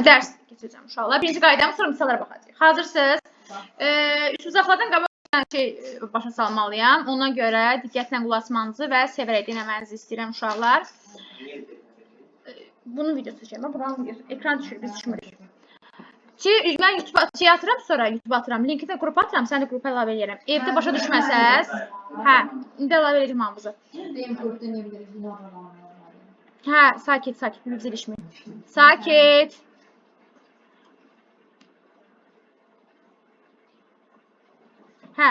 dərs keçəcəm uşaqlar. Birinci qaydamı, sonra misallara baxacağıq. Hazırsınız? Üç uzaqlardan qabaq şey başa salmalıyam. Ona görə diqqətlə qulaq asmanızı və sevərək dinləmənizi istəyirəm uşaqlar. Bunun videosu çəkəcəm. Buranın videosu. Ekran düşür, biz düşmürük. Mən YouTube atıram, sonra YouTube atıram. Linki də qrupa atıram, sən də qrupa əlavə edirəm. Evdə başa düşməsəz, hə, indi əlavə edəcəm hamımızı. Hə, sakit, biz ilişmir. Sakit. Hə,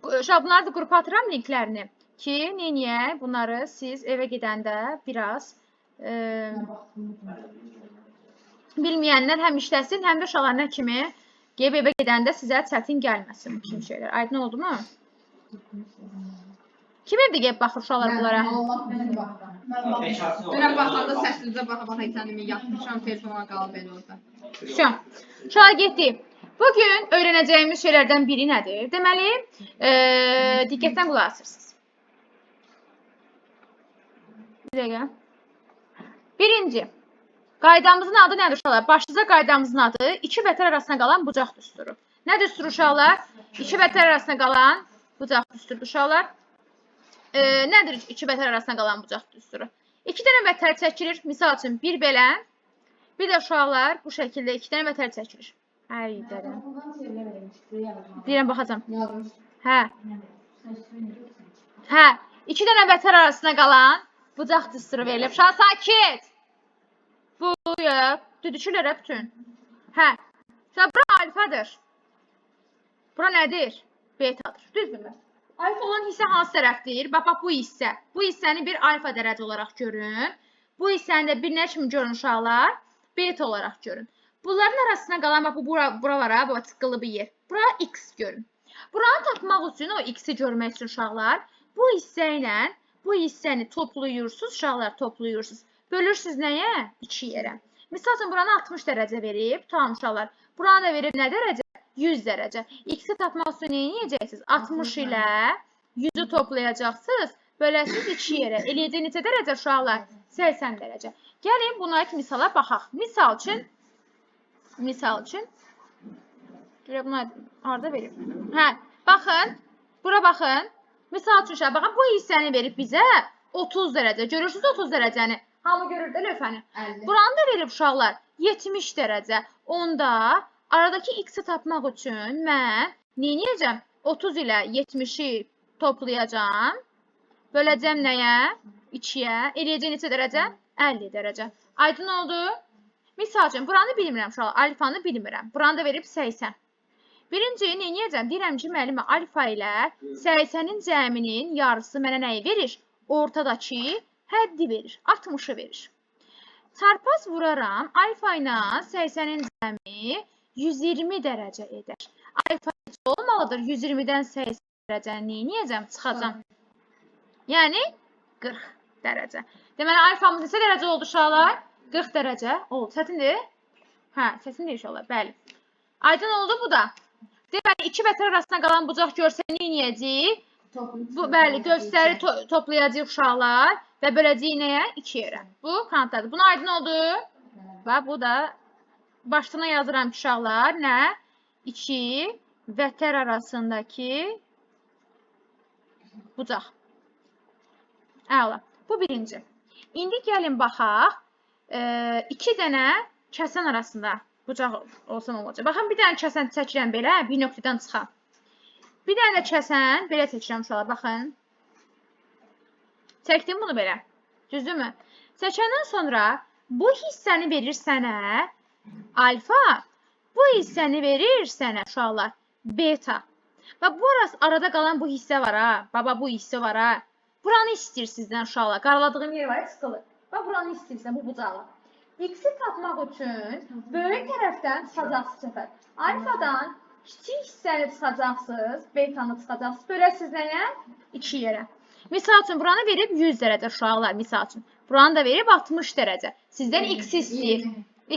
bunları da qrupa atıram linklərini ki, niyə bunları siz evə gedəndə biraz bilməyənlər həm işləsin, həm də uşaqlar nə kimi gəlib evə gedəndə sizə çətin gəlməsin bu kimi şeylər. Aydın oldu mu? Kim evdə gəlib baxır uşaqlar bunlara? Dünən baxanda səsinizə baxa-baxa itənimi yatmışam, telefona qalıb elə orada. Uşaqlar getdik. Bugün öyrənəcəyimiz şeylərdən biri nədir? Deməli, diqqətdən qulaq asırsınız. Bir dəqiqə. Birinci, qaydamızın adı nədir uşaqlar? Başlıca qaydamızın adı iki vətər arasında qalan bucaq düsturu. Nə düsturu uşaqlar? İki vətər arasında qalan bucaq düsturu uşaqlar. Nədir iki vətər arasında qalan bucaq düsturu? İki dənə vətər çəkilir. Misal üçün bir belə, bir də uşaqlar bu şəkildə iki dənə vətər çəkilir. Hər yerdən. Deyirəm, baxacam. Hə, iki dənə vətər arasında qalan bucaq düsturu verilib. Uşaqlar, sakit! Bu, düdükürlər bütün. Hə, bura alfadır. Bura nədir? Betadır. Düzdürmü? Alfa olan hissə hansı tərəfdir? Bax, bu hissə. Bu hissəni bir alfa dərəcə olaraq görün. Bu hissəni də bir nə kimi görün uşaqlar? Beta olaraq görün. Bunların arasında qalan, bax, bura var ha, bu tıqqılı bir yer. Bura x görün. Buranı tapmaq üçün, o x-i görmək üçün uşaqlar, bu hissə ilə bu hissəni toplayırsınız, uşaqlar toplayırsınız. Bölürsünüz nəyə? 2 yerə. Misal üçün, buranı 60 dərəcə verib, tamam uşaqlar. Buranı da verib nə dərəcə? 100 dərəcə. X-i tapmaq üçün nə edəcəksiniz? 60 ilə 100-ü toplayacaqsınız, böləsiniz 2 yerə. Eləyəcək neçə dərəcə uşaqlar? 80 dərəcə. Gəlin buna iki misala baxaq. Misal üçün, bunu harada verib? Hə, baxın, bura baxın. Misal üçün, baxın, bu hissəni verib bizə 30 dərəcə. Görürsünüz 30 dərəcəni? Hamı görür də lövhəni. Buranı da verib uşaqlar 70 dərəcə. Onda aradakı x-i tapmaq üçün mən nə edəcəm? 30 ilə 70-i toplayacağım. Böləcəm nəyə? 2-yə. Eləyəcək neçə dərəcə? 50 dərəcə. Aydın oldu? Misal üçün, buranı bilmirəm uşaqlar. Alfanı bilmirəm. Buranı da verib 80. Birinci, nə edəcəm? Deyirəm ki, müəllimə alfa ilə 80-in cəminin yarısı mənə nəyi verir? Ortadakı həddi verir. 60-ı verir. Çarpaz vuraram. Alfa ilə 80-in cəmi 120 dərəcə edər. Alfa neçə olmalıdır? 120-dən 80 dərəcəni nə edəcəm? Çıxacam. Yəni 40 dərəcə. Deməli, alfamız neçə dərəcə oldu uşaqlar? 40 dərəcə oldu. Çətindir? Hə, çətindir inşallah. Bəli. Aydın oldu bu da. Deməli, iki vətər arasında qalan bucaq görsəni eləyəcəyik. Bəli, göstəri toplayacağıq uşaqlar və böləcəyik nəyə? 2 yerə. Bu kanatdadır. Buna aydın oldu? Və bu da başlığına yazıram ki, uşaqlar, nə? 2 vətər arasındakı bucaq. Əla. Bu birinci. İndi gəlin baxaq. 2 dənə kəsən arasında bucaq olsa nə olacaq? Baxın, bir dənə kəsən çəkirəm belə, bir nöqtədən çıxam. Bir dənə də kəsən belə çəkirəm uşaqlar, baxın. Çəkdim bunu belə. Düzdürmü? Çəkəndən sonra bu hissəni verir sənə alfa, bu hissəni verir sənə uşaqlar beta. Və bu arada qalan bu hissə var ha. Baba, bu hissə var ha. Buranı istəyir sizdən uşaqlar. Qaraladığım yer var, sıxılır. Və buranı istəyirsən, bu bucağı. X-i tapmaq üçün böyük tərəfdən çıxacaqsınız səfər. Alfadan kiçik hissəni çıxacaqsınız, betanı çıxacaqsınız. Böləsiniz nəyə? 2 yerə. Misal üçün, buranı verib 100 dərəcə uşaqlar, misal üçün. Buranı da verib 60 dərəcə. Sizdən X-i istəyir.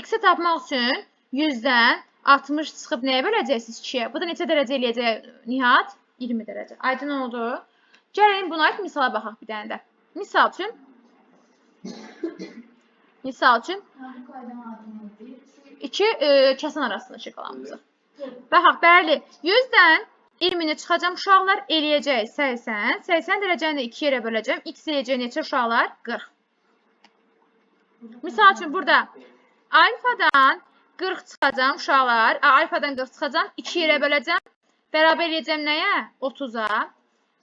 X-i tapmaq üçün 100-dən 60 çıxıb nəyə böləcəksiniz? 2-yə. Bu da neçə dərəcə eləyəcək Nihat? 20 dərəcə. Aydın oldu. Gəlin buna aid misala baxaq bir dənə də. Misal üçün 2 kəsən arasındakı qalanımızı. Baxaq, bəli, 100-dən 20-ni çıxacam uşaqlar, eləyəcək 80. 80 dərəcəni də 2 yerə böləcəm. X eləyəcək neçə uşaqlar? 40. Misal üçün, burada alfadan 40 çıxacam uşaqlar. Alfadan 40 çıxacam, 2 yerə böləcəm. Bərabər eləyəcəm nəyə? 30-a.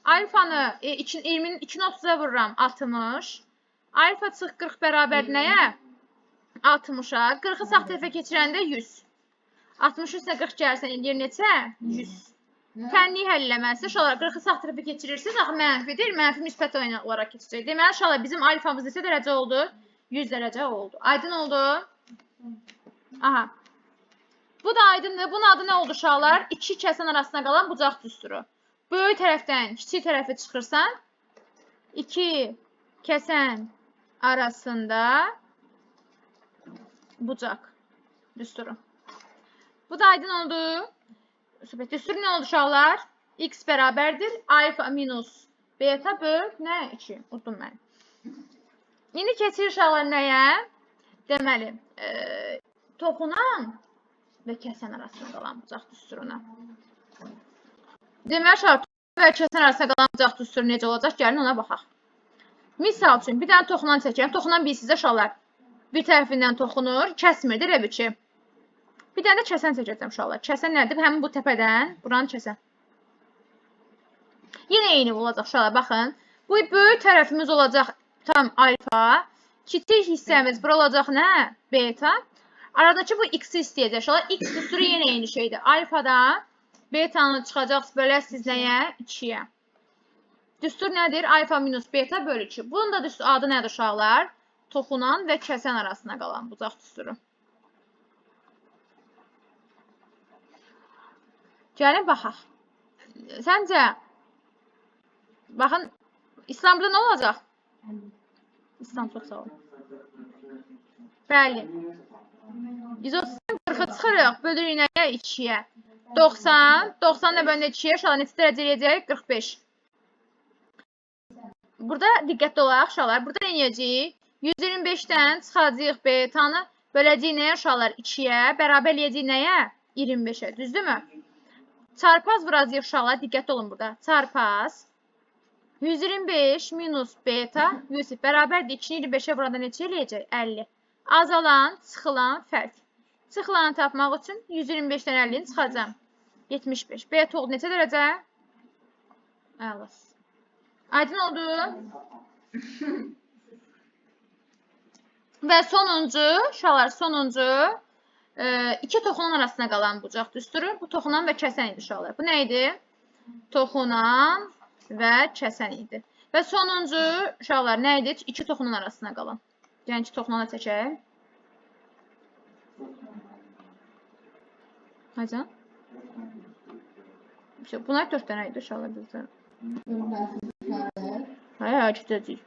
Alfanı 20-nin 2-ni 30-a vururam, 60. Alfa çıx 40 bərabər nəyə? 60-a. 40-ı sağ tərəfə keçirəndə 100. 60 üstə 40 gəlsən eləyir neçə? 100. Fənni həll eləməsi, uşaqlar 40-ı sağ tərəfə keçirirsiniz, axı mənfidir, mənfi müsbət olaraq keçəcək. Deməli, uşaqlar bizim alfamız neçə dərəcə oldu? 100 dərəcə oldu. Aydın oldu? Aha. Bu da aydındır. Bunun adı nə oldu uşaqlar? 2 kəsən arasında qalan bucaq düsturu. Böyük tərəfdən kiçik tərəfə çıxırsan, 2 kəsən arasında bucaq düsturu. Bu da aydın oldu. Düstur nə oldu uşaqlar? X bərabərdir. Alfa minus beta böl nə? 2. Udum mən. İndi keçir uşaqlar nəyə? Deməli, toxunan və kəsən arasında qalan bucaq düsturuna. Deməli, uşaqlar, toxunan və kəsən arasında qalan bucaq düsturu necə olacaq? Gəlin ona baxaq. Misal üçün, bir dənə toxunan çəkirəm. Toxunan bilsizdə uşaqlar bir tərəfindən toxunur, kəsmirdir, elə bir ki. Bir dənə də kəsən çəkəcəm uşaqlar. Kəsən nədir? Həmin bu təpədən, buranı kəsən. Yenə eyni olacaq uşaqlar, baxın. Bu böyük tərəfimiz olacaq tam alfa. Kiçik hissəmiz bura olacaq nə? Beta. Aradakı bu x-i istəyəcək uşaqlar. X düsturu yenə eyni şeydir. Alfadan betanı çıxacaq, böləsiniz nəyə? 2-yə. Düstur nədir? Alfa minus beta bölü 2. Bunun da adı nədir uşaqlar? Toxunan və kəsən arasında qalan bucaq düsturu. Gəlin, baxaq. Səncə, baxın, İslam burada nə olacaq? İslam çox sağ olun. Bəli. 130-dan 40-a çıxırıq, bölürük nəyə? 2-yə. 90, 90 nə bölündə 2-yə, uşaqlar neçə dərəcə eləyəcək? 45. Burada diqqətli olaq, uşaqlar, burada nə eləyəcəyik? 125-dən çıxacaq betanı, böləcəyik nəyə uşaqlar? 2-yə, bərabər eləyəcəyik nəyə? 25-ə, düzdürmü? Çarpaz vuracaq uşaqlar, diqqətli olun burada. Çarpaz 125 minus beta, Yusif, bərabərdir 2-ni 25-ə vuranda neçə eləyəcək? 50. Azalan, çıxılan fərq. Çıxılanı tapmaq üçün 125-dən 50-ni çıxacam. 75. Beta oldu neçə dərəcə? Əlas. Aydın oldu? Və sonuncu, uşaqlar, sonuncu 2 toxunan arasında qalan bucaq düsturu. Bu toxunan və kəsən idi uşaqlar. Bu nə idi? Toxunan və kəsən idi. Və sonuncu, uşaqlar, nə idi? 2 toxunan arasında qalan. Yəni ki, toxunana çəkək. Hacan? Bunlar 4 dənə idi uşaqlar bizdə. Hayır, acıdacaq.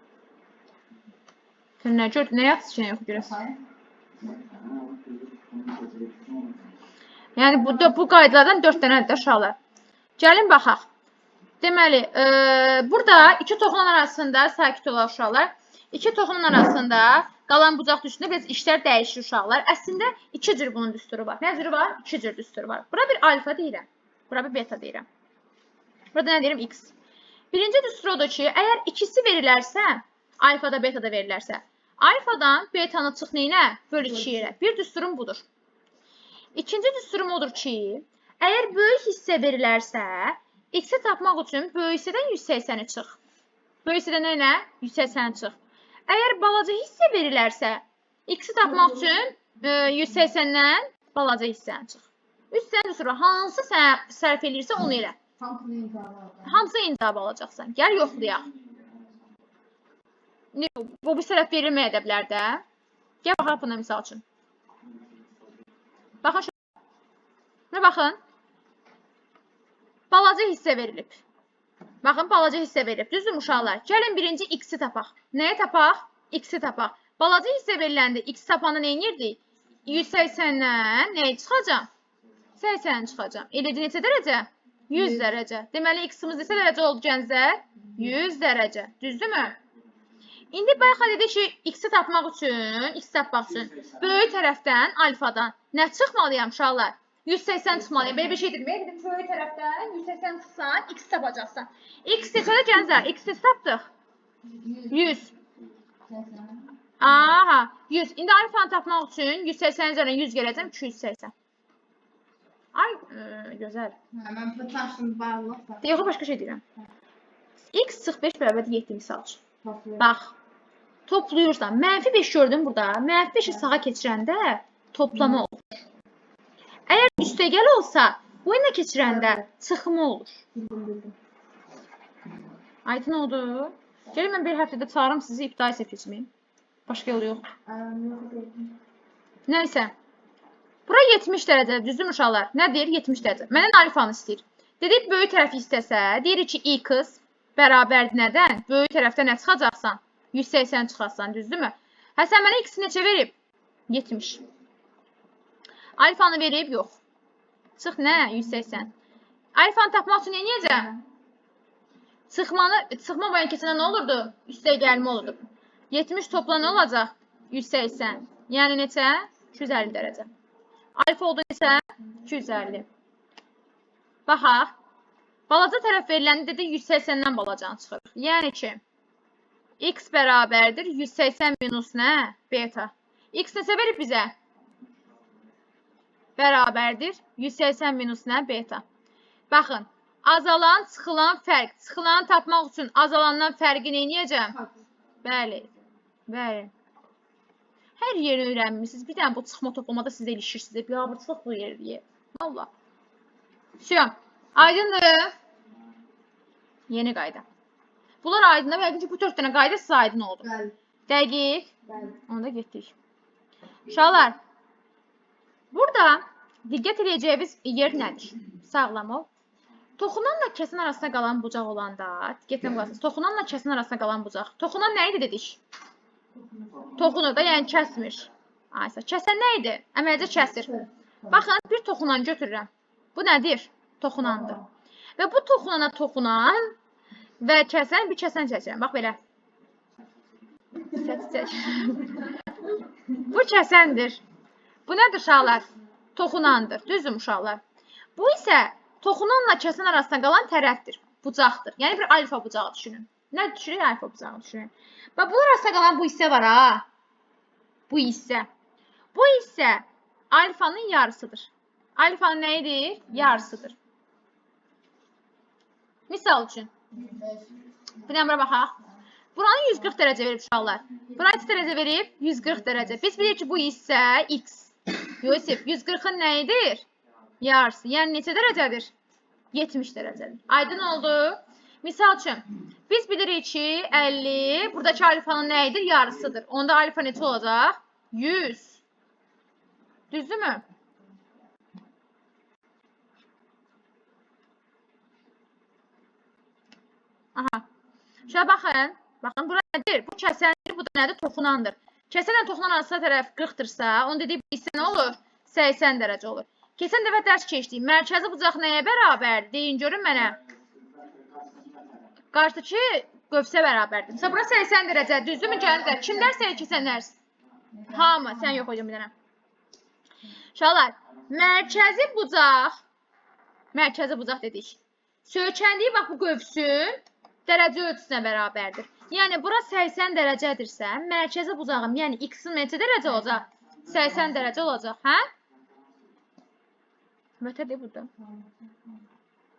Sən nə gördün? Nə yaxşı şey yox görəsən? Yəni, bu qaydalardan 4 dənədir də uşaqlar. Gəlin, baxaq. Deməli, burada 2 toxunan arasında, sakit olaq uşaqlar, 2 toxunan arasında qalan bucaq düsturunda biraz işlər dəyişir uşaqlar. Əslində, 2 cür bunun düsturu var. Nə cürü var? 2 cür düsturu var. Bura bir alfa deyirəm. Bura bir beta deyirəm. Burada nə deyirəm? X. Birinci düstur odur ki, əgər ikisi verilərsə, alfada, betada verilərsə, alfadan betanı çıx neyinə? Böl 2 yerə. Bir düsturum budur. İkinci düsturum odur ki, əgər böyük hissə verilərsə, x-i tapmaq üçün böyük hissədən 180-i çıx. Böyük hissədən nə? 180-i çıx. Əgər balaca hissə verilərsə, x-i tapmaq üçün 180-dən balaca hissəni çıx. 3 dənə düstur var. Hansı sən sərf edirsə onu elə. Hamısını incab alacaqsan. Gəl yoxlayaq. Bu bir sərəf verilməyə də bilər də. Gəl baxaq buna misal üçün. Baxın şöyle. Nə baxın? Balaca hissə verilib. Baxın, balaca hissə verilib. Düzdür uşaqlar? Gəlin birinci x-i tapaq. Nəyə tapaq? X-i tapaq. Balaca hissə veriləndə x tapanda nə edirdik? 180-dən nəyə çıxacam? 80 çıxacam. Eləcə neçə dərəcə? 100 dərəcə. Deməli, x-imiz neçə dərəcə oldu gənclər? 100 dərəcə. Düzdürmü? İndi bayaq dedik ki, x-i tapmaq üçün, böyük tərəfdən alfadan nə çıxmalıyam uşaqlar? 180 çıxmalıyam. Belə bir şey dedim. Dedim, böyük tərəfdən 180 çıxsan, x tapacaqsan. X seçədə gənclər, x tapdıq. 100. Aha, 100. İndi alfanı tapmaq üçün 180 üzərinə 100 gələcəm, 280. Ay, gözəl. Mən pıtaşdım bağlıqda. Yox, başqa şey deyirəm. X çıx 5 bərabər 7 misal üçün. Bax, toplayırsan. -5 gördün burada. -5-i sağa keçirəndə toplama olur. Əgər üstəgəl olsa, bu ilə keçirəndə çıxma olur. Aydın oldu. Gəlin mən bir həftədə çağırım sizi ibtidai sinif keçməyin. Başqa yolu yox. Nəysə. Bura 70 dərəcə, düzdür uşaqlar? Nə deyir? 70 dərəcə. Məndən alfanı istəyir. Dedik, böyük tərəfi istəsə, deyirik ki, x bərabərdir nədən? Böyük tərəfdə nə çıxacaqsan? 180 çıxarsan, düzdürmü? Sən mənə x neçə verib? 70. Alfanı verib? Yox. Çıx nə? 180. Alfanı tapmaq üçün nə edəcəm? Çıxma boyun keçəndə nə olurdu? Üstə gəlmə olurdu. 70 topla nə olacaq? 180. Yəni neçə? 250 dərəcə. Alfa oldu neçə? 250. Baxaq. Balaca tərəf veriləndə dedik 180-dən balacanı çıxırıq. Yəni ki, x bərabərdir 180 minus nə? Beta. X neçə verib bizə? Bərabərdir 180 minus nə? Beta. Baxın, azalan, çıxılan fərq. Çıxılanı tapmaq üçün azalandan fərqi neyniyəcəm? Bəli. Bəli. Hər yeri öyrənmişsiniz. Bir dənə bu çıxma toplamada sizə ilişirsiniz. Bir abırçılıq bu yeri deyə. Allah. Şuyam. Aydındır. Yeni qayda. Bunlar aydındır. Yəqin ki, bu 4 dənə qayda sizə aydın oldu. Bəli. Dəqiq. Bəli. Onda getdik. Uşaqlar, burada diqqət edəcəyimiz yer nədir? Sağlam ol. Toxunanla kəsin arasında qalan bucaq olanda, diqqətlə qulaq. Toxunanla kəsin arasında qalan bucaq. Toxunan nə idi dedik? Toxunur da, yəni kəsmir. Aysa, kəsən nə idi? Əməlcə kəsir. Baxın, bir toxunan götürürəm. Bu nədir? Toxunandır. Və bu toxunana toxunan və kəsən bir kəsən çəkirəm. Bax belə. Bu kəsəndir. Bu nədir uşaqlar? Toxunandır. Düzdür uşaqlar. Bu isə toxunanla kəsən arasında qalan tərəfdir. Bucaqdır. Yəni bir alfa bucağı düşünün. Nə düşünün? Alfa bucağı düşünün. Və bunlar arasında qalan bu hissə var ha. Bu hissə. Bu hissə alfanın yarısıdır. Alfanın nəyidir? Yarısıdır. Misal üçün. Bir dənə bura baxaq. Buranı 140 dərəcə verib uşaqlar. Bura neçə dərəcə verib? 140 dərəcə. Biz bilirik ki, bu hissə x. Yusif, 140-ın nəyidir? Yarısı. Yəni neçə dərəcədir? 70 dərəcədir. Aydın oldu. Misal üçün, biz bilirik ki, 50, buradakı alfanın nəyidir? Yarısıdır. Onda alfa neçə olacaq? 100. Düzdürmü? Aha. Şöyle baxın. Baxın, bura nədir? Bu kəsəndir, bu da nədir? Toxunandır. Kəsənlə toxunan arasında tərəf 40-dırsa, onu dedik, bu hissə nə olur? 80 dərəcə olur. Keçən dəfə dərs keçdik. Mərkəzi bucaq nəyə bərabərdir? Deyin, görün mənə. Qarşıdakı qövsə bərabərdir. Mesela bura 80 dərəcə, düzdürmü gəlinizlər? Kim dərs deyir ki, sən dərs? Hamı, sən yox hocam bir dənə. Uşaqlar, mərkəzi bucaq dedik. Söykəndiyi bax bu qövsün dərəcə ölçüsünə bərabərdir. Yəni bura 80 dərəcədirsə, mərkəzi bucağım, yəni x-in neçə dərəcə olacaq? 80 dərəcə olacaq, hə? Vətərdir burada.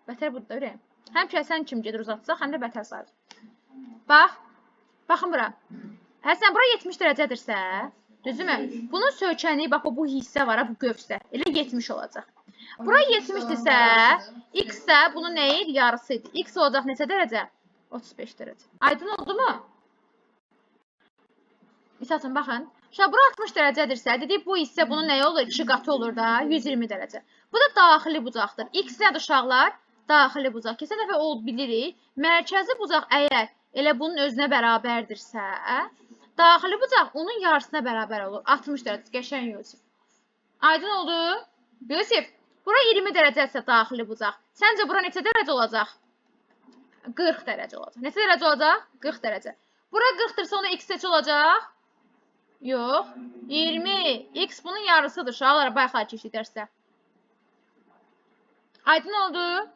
Vətər burada, öyrəyim. Həm kəsən kim gedir uzatsaq, həm də vətər sayılır. Bax, baxın bura. Həsən, bura 70 dərəcədirsə, düzdürmü? Bunun söykənliyi, bax, bu hissə var, bu qövsdə. Elə 70 olacaq. Bura 70-dirsə, x də bunun nəyi? Yarısı idi. X olacaq neçə dərəcə? 35 dərəcə. Aydın oldu mu? Misal üçün, baxın. Şuna, bura 60 dərəcədirsə, dedik, bu hissə bunun nəyi olur? 2 qatı olur da, 120 dərəcə. Bu da daxili bucaqdır. X nədir uşaqlar? Daxili bucaq. Keçən dəfə bilirik, mərkəzi bucaq əgər elə bunun özünə bərabərdirsə, daxili bucaq onun yarısına bərabər olur. 60 dərəcə. Qəşəng Yusif. Aydın oldu? Yusif, bura 20 dərəcədirsə daxili bucaq. Səncə bura neçə dərəcə olacaq? 40 dərəcə olacaq. Neçə dərəcə olacaq? 40 dərəcə. Bura 40-dırsa ona x neçə olacaq? Yox. 20. X bunun yarısıdır. Uşaqlar, bayaqlar keçdik dərsdə. Aydın oldu?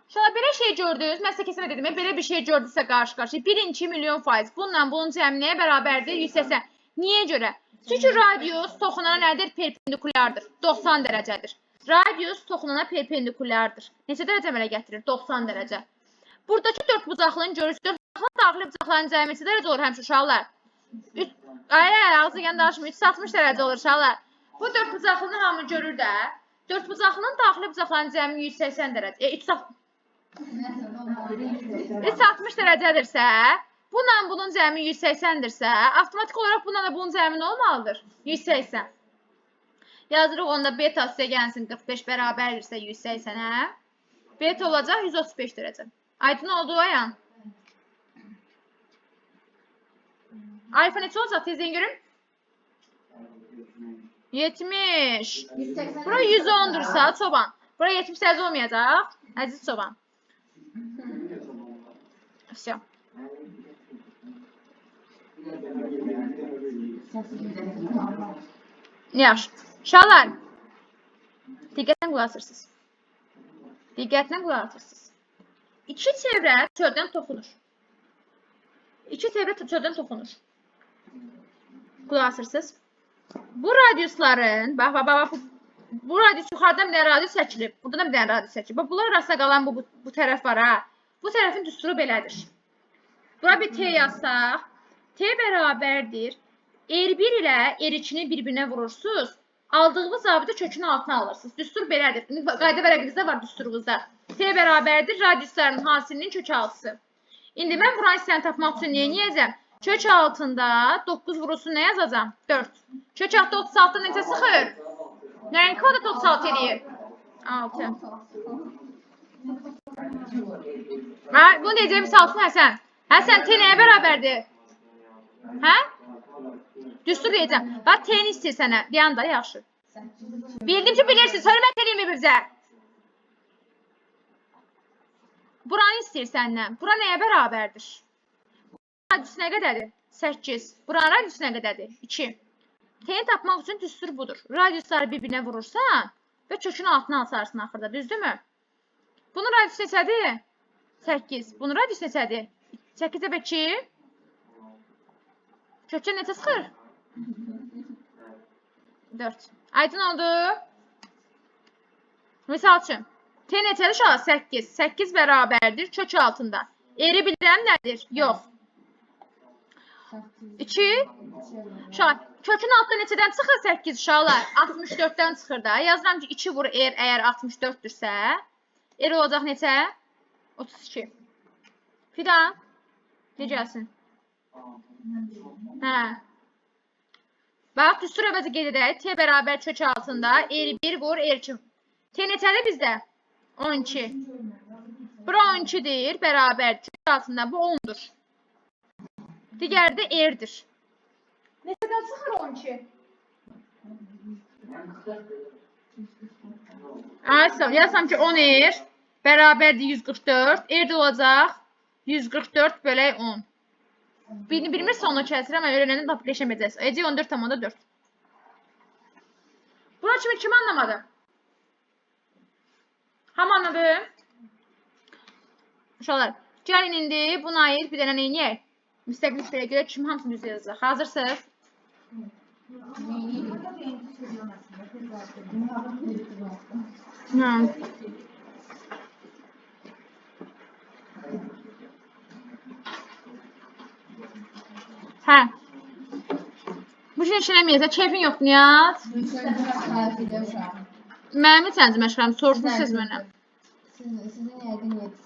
Uşaqlar, belə şey gördünüz. Mən sizə kesinə dedim. Belə bir şey gördünüzsə qarşı-qarşıya. 1-2 milyon faiz. Bununla bunun cəmi nəyə bərabərdir? 180. Niyə görə? Çünki radius toxunana nədir? Perpendikulyardır. 90 dərəcədir. Radius toxunana perpendikulyardır. Neçə dərəcə əmələ gətirir? 90 dərəcə. Buradakı dördbucaqlığın görürsünüz. Dördbucaqlığın daxili bucaqların cəmi neçə dərəcə olur həmişə uşaqlar? Ağzı gələn danışmır. 360 dərəcə olur uşaqlar. Bu dördbucaqlığını hamı görür də. Dördbucaqlığın daxili bucaqların cəmi 180 dərəcə. 360 dərəcədirsə, bununla bunun cəmi 180-dirsə, avtomatik olaraq bununla da bunun cəmi nə olmalıdır? 180. Yazırıq onda beta sizə gəlsin 45 bərabərdirsə 180-ə. Beta olacaq 135 dərəcə. Aydın oldu ayan. Alfa neçə olacaq? Tezdən görüm. 70. Bura 110-dursa çoban. Bura 70 dərəcə olmayacaq. Əziz çoban. Все. Yaxşı. Uşaqlar, diqqətlə qulaq asırsınız. Diqqətlə qulaq asırsınız. İki çevrə çöldən toxunur. İki çevrə çöldən toxunur. Qulaq asırsınız. Bu radiusların, bax, bu radius yuxarıdan bir dənə radius çəkilib. Burada da bir dənə radius çəkilib. Bax, bunlar arasında qalan bu tərəf var ha. Bu tərəfin düsturu belədir. Bura bir T yazsaq, T bərabərdir. R1 ilə R2-ni bir-birinə vurursunuz. Aldığınız cavabı kökün altına alırsınız. Düstur belədir. Qayda vərəqinizdə var düsturunuzda. T bərabərdir radiusların hasilinin kök altısı. İndi mən buranı istəyəni tapmaq üçün niyə yeyəcəm? Kök altında 9 vurulsun nə yazacağım? 4. Kök altında 36 necə sıxır? Nəyin kvadrat 36 eləyir? 6. Bunu deyəcəm misal üçün Həsən. Həsən, T nəyə bərabərdir? Hə? Düstur deyəcəm. Bax, T-ni istəyir sənə. Deyən da yaxşı. Bildim ki, bilirsiniz. Hörmət edeyim mi bizə? Buranı istəyir səndən. Bura nəyə bərabərdir? Radius nə qədədir? 8. Buranın radius nə qədədir? 2. T-ni tapmaq üçün düstur budur. Radiusları bir-birinə vurursan və kökün altına alsarsın axırda. Düzdürmü? Bunun radius neçədir? 8. Bunun radius neçədir? 8-ə 2. Kökün neçə sıxır? 4. Aydın oldu. Misal üçün. T neçədir uşaq? 8. 8 bərabərdir kök altında. R-i bilirəm nədir? Yox. 2. Uşaq, kökün altında neçədən çıxır 8 uşaqlar? 64-dən çıxır da. Yazıram ki, 2 vur R əgər 64-dürsə. R olacaq neçə? 32. Fidan, necəsin? Hə. Bax, düstur əvəzi qeyd edək. T bərabər kök altında. R1 vur R2. T neçədir bizdə? 12. Bura 12-dir. Bərabər kök altında. Bu 10-dur. Digəri də R-dir. Neçədən çıxır 12? Yazsam ki 10 R bərabərdir 144. R də olacaq 144 bölək 10. Birini bilmirsə onu kəsir, amma öyrənəndə tapıb leşəməyəcəksiniz. Ece 14,4. Buna kimi kim anlamadı? Ham anladı? Uşaqlar, gəlin indi buna aid bir dənə neyniyək? Müstəqil işlərə görə kim hamısını düz yazacaq? Hazırsınız? Hə. Bu gün işləməyəcək. Keyfin yoxdur, Niyaz? Mənim neçənci məşğələm? Soruşmuşsunuz mənə. Sizin yəqin 7